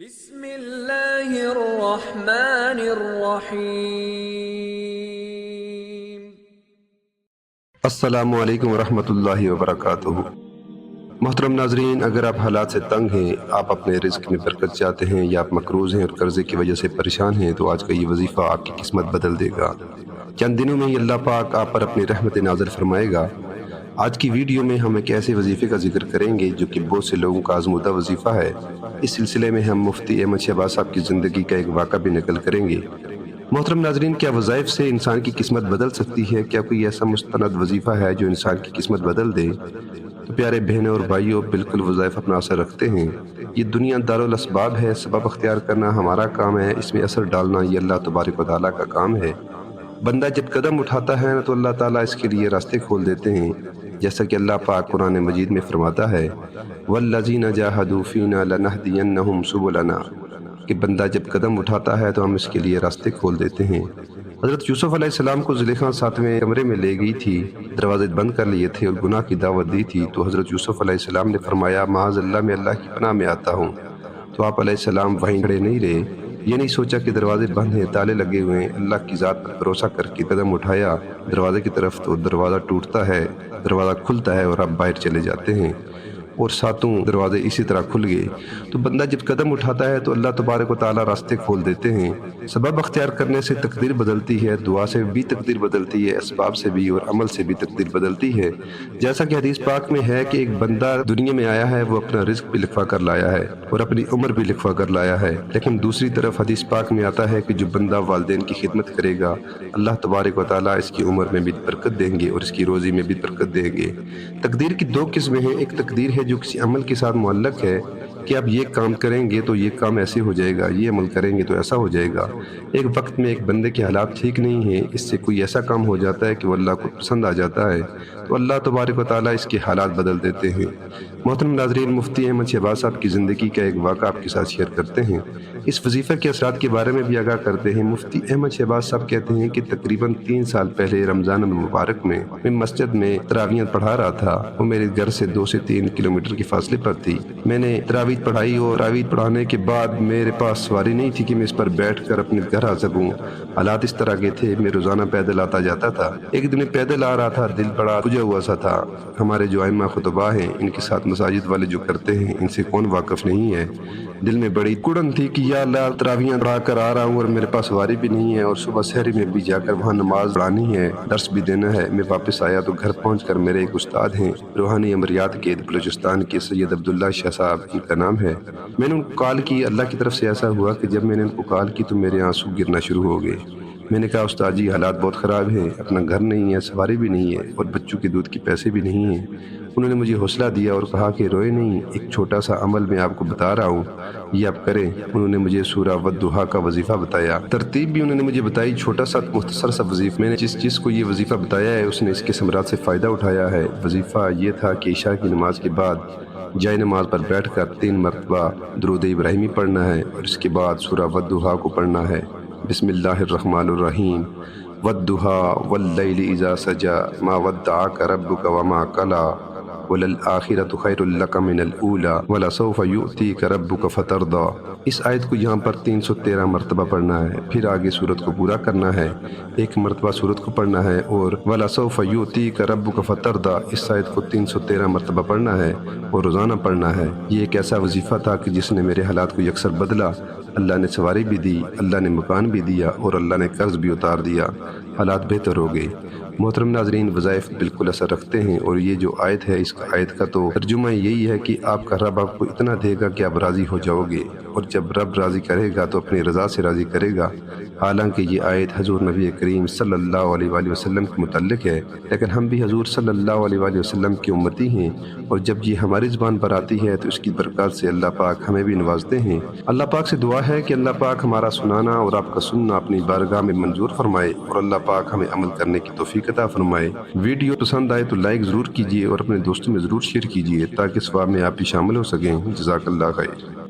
بسم اللہ الرحمن الرحیم۔ السلام علیکم ورحمۃ اللہ وبرکاتہ۔ محترم ناظرین، اگر آپ حالات سے تنگ ہیں، آپ اپنے رزق میں برکت چاہتے ہیں یا آپ مقروض ہیں اور قرضے کی وجہ سے پریشان ہیں، تو آج کا یہ وظیفہ آپ کی قسمت بدل دے گا۔ چند دنوں میں ہی اللہ پاک آپ پر اپنی رحمت نازل فرمائے گا۔ آج کی ویڈیو میں ہم ایک ایسے وظیفے کا ذکر کریں گے جو کہ بہت سے لوگوں کا آزمودہ وظیفہ ہے۔ اس سلسلے میں ہم مفتی احمد شہباز صاحب کی زندگی کا ایک واقعہ بھی نقل کریں گے۔ محترم ناظرین، کیا وظائف سے انسان کی قسمت بدل سکتی ہے؟ کیا کوئی ایسا مستند وظیفہ ہے جو انسان کی قسمت بدل دے؟ تو پیارے بہنوں اور بھائیوں، بالکل وظائف اپنا اثر رکھتے ہیں۔ یہ دنیا دارالاسباب ہے، سبب اختیار کرنا ہمارا کام ہے، اس میں اثر ڈالنا یہ اللہ تبارک و تعالیٰ کا کام ہے۔ بندہ جب قدم اٹھاتا ہے تو اللہ تعالیٰ اس کے لیے راستے کھول دیتے ہیں، جیسا کہ اللہ پاک قرآن مجید میں فرماتا ہے وَالَّذِينَ جَاهَدُوا فِينَا لَنَهْدِيَنَّهُمْ سُبُلَنَا، کہ بندہ جب قدم اٹھاتا ہے تو ہم اس کے لیے راستے کھول دیتے ہیں۔ حضرت یوسف علیہ السلام کو زلیخا ساتویں کمرے میں لے گئی تھی، دروازے بند کر لیے تھے اور گناہ کی دعوت دی تھی، تو حضرت یوسف علیہ السلام نے فرمایا معاذ اللہ، میں اللہ کی پناہ میں آتا ہوں۔ تو آپ علیہ السلام وہیں کھڑے نہیں رہے، یہ نہیں سوچا کہ دروازے بند ہیں، تالے لگے ہوئے ہیں، اللہ کی ذات پر بھروسہ کر کے قدم اٹھایا دروازے کی طرف، تو دروازہ ٹوٹتا ہے، دروازہ کھلتا ہے اور آپ باہر چلے جاتے ہیں، اور ساتوں دروازے اسی طرح کھل گئے۔ تو بندہ جب قدم اٹھاتا ہے تو اللہ تبارک و تعالیٰ راستے کھول دیتے ہیں۔ سبب اختیار کرنے سے تقدیر بدلتی ہے، دعا سے بھی تقدیر بدلتی ہے، اسباب سے بھی اور عمل سے بھی تقدیر بدلتی ہے۔ جیسا کہ حدیث پاک میں ہے کہ ایک بندہ دنیا میں آیا ہے، وہ اپنا رزق بھی لکھوا کر لایا ہے اور اپنی عمر بھی لکھوا کر لایا ہے، لیکن دوسری طرف حدیث پاک میں آتا ہے کہ جو بندہ والدین کی خدمت کرے گا، اللہ تبارک و تعالیٰ اس کی عمر میں بھی برکت دیں گے اور اس کی روزی میں بھی برکت دیں گے۔ تقدیر کی دو قسمیں ہیں، ایک تقدیر ہے جو کسی عمل کے ساتھ معلق ہے کہ آپ یہ کام کریں گے تو یہ کام ایسے ہو جائے گا، یہ عمل کریں گے تو ایسا ہو جائے گا۔ ایک وقت میں ایک بندے کے حالات ٹھیک نہیں ہیں، اس سے کوئی ایسا کام ہو جاتا ہے کہ وہ اللہ کو پسند آ جاتا ہے، تو اللہ تبارک و تعالیٰ اس کے حالات بدل دیتے ہیں۔ محترم ناظرین، مفتی احمد شہباز صاحب کی زندگی کا ایک واقعہ آپ کے ساتھ شیئر کرتے ہیں، اس وظیفے کے اثرات کے بارے میں بھی آگاہ کرتے ہیں۔ مفتی احمد شہباز صاحب کہتے ہیں کہ تقریباً 3 سال پہلے رمضان المبارک میں مسجد میں تراویح پڑھا رہا تھا، وہ میرے گھر سے 2 سے 3 کلومیٹر کے فاصلے پر تھی۔ میں نے تراویح پڑھائی اور تراویح پڑھانے کے بعد میرے پاس سواری نہیں تھی کہ میں اس پر بیٹھ کر اپنے گھر آ سکوں۔ حالات اس طرح کے تھے، میں روزانہ پیدل آتا جاتا تھا۔ ایک دن پیدل آ رہا تھا، دل بڑا بجھا ہوا سا تھا۔ ہمارے جو ائمہ خطباء ہیں، ان کے ساتھ مساجد والے جو کرتے ہیں، ان سے کون واقف نہیں ہے۔ دل میں بڑی کڑن تھی کہ یا اللہ، تراویح پڑھا کر آ رہا ہوں اور میرے پاس سواری بھی نہیں ہے، اور صبح سحری میں بھی جا کر وہاں نماز پڑھانی ہے، درس بھی دینا ہے۔ میں واپس آیا تو گھر پہنچ کر میرے ایک استاد ہیں، روحانی عملیات کے بلوچستان کے سید عبداللہ شاہ صاحب ان کا نام ہے، میں نے ان کو کال کی۔ اللہ کی طرف سے ایسا ہوا کہ جب میں نے ان کو کال کی تو میرے آنسو گرنا شروع ہو گئے۔ میں نے کہا استاد جی، حالات بہت خراب ہیں، اپنا گھر نہیں ہے، سواری بھی نہیں ہے اور بچوں کے دودھ کے پیسے بھی نہیں ہیں۔ انہوں نے مجھے حوصلہ دیا اور کہا کہ روئے نہیں، ایک چھوٹا سا عمل میں آپ کو بتا رہا ہوں، یہ آپ کریں۔ انہوں نے مجھے سورہ والضحیٰ کا وظیفہ بتایا، ترتیب بھی انہوں نے مجھے بتائی، چھوٹا سا مختصر سا وظیفہ۔ میں نے جس کو یہ وظیفہ بتایا ہے اس نے اس کے ثمرات سے فائدہ اٹھایا ہے۔ وظیفہ یہ تھا کہ عشاء کی نماز کے بعد جائے نماز پر بیٹھ کر 3 مرتبہ درود ابراہیمی پڑھنا ہے اور اس کے بعد سورہ والضحیٰ کو پڑھنا ہے۔ بسم اللہ الرحمن الرحیم، والضحیٰ واللیل اذا سجی ما ودعک ربک وما قلی وَلَلْآخِرَةُ خَيْرٌ لَكَ مِنَ الْأُولَىٰ وَلَسَوْفَ يُؤْتِيكَ رَبُّكَ فَتَرْضَىٰ۔ اس آیت کو یہاں پر 313 مرتبہ پڑھنا ہے، پھر آگے سورت کو پورا کرنا ہے، 1 مرتبہ سورت کو پڑھنا ہے، اور وَلَسَوْفَ يُؤْتِيكَ رَبُّكَ فَتَرْضَىٰ اس آیت کو 313 مرتبہ پڑھنا ہے اور روزانہ پڑھنا ہے۔ یہ ایک ایسا وظیفہ تھا کہ جس نے میرے حالات کو یکسر بدلا۔ اللہ نے سواری بھی دی، اللہ نے مکان بھی دیا اور اللہ نے قرض بھی اتار دیا، حالات بہتر ہو گئے۔ محترم ناظرین، وظائف بالکل اثر رکھتے ہیں، اور یہ جو آیت ہے، اس آیت کا تو ترجمہ یہی ہے کہ آپ کا رب آپ کو اتنا دے گا کہ آپ راضی ہو جاؤ گے، اور جب رب راضی کرے گا تو اپنی رضا سے راضی کرے گا۔ حالانکہ یہ آیت حضور نبی کریم صلی اللہ علیہ وآلہ وسلم کے متعلق ہے، لیکن ہم بھی حضور صلی اللہ علیہ وآلہ وسلم کی امتی ہیں، اور جب یہ ہماری زبان پر آتی ہے تو اس کی برکات سے اللہ پاک ہمیں بھی نوازتے ہیں۔ اللہ پاک سے دعا ہے کہ اللہ پاک ہمارا سنانا اور آپ کا سننا اپنی بارگاہ میں منظور فرمائے، اور اللہ پاک ہمیں عمل کرنے کی توفیق عطا فرمائے۔ ویڈیو پسند آئے تو لائک ضرور کیجیے اور اپنے دوستوں میں ضرور شیئر کیجیے تاکہ ثواب میں آپ بھی شامل ہو سکیں۔ جزاک اللہ خیر۔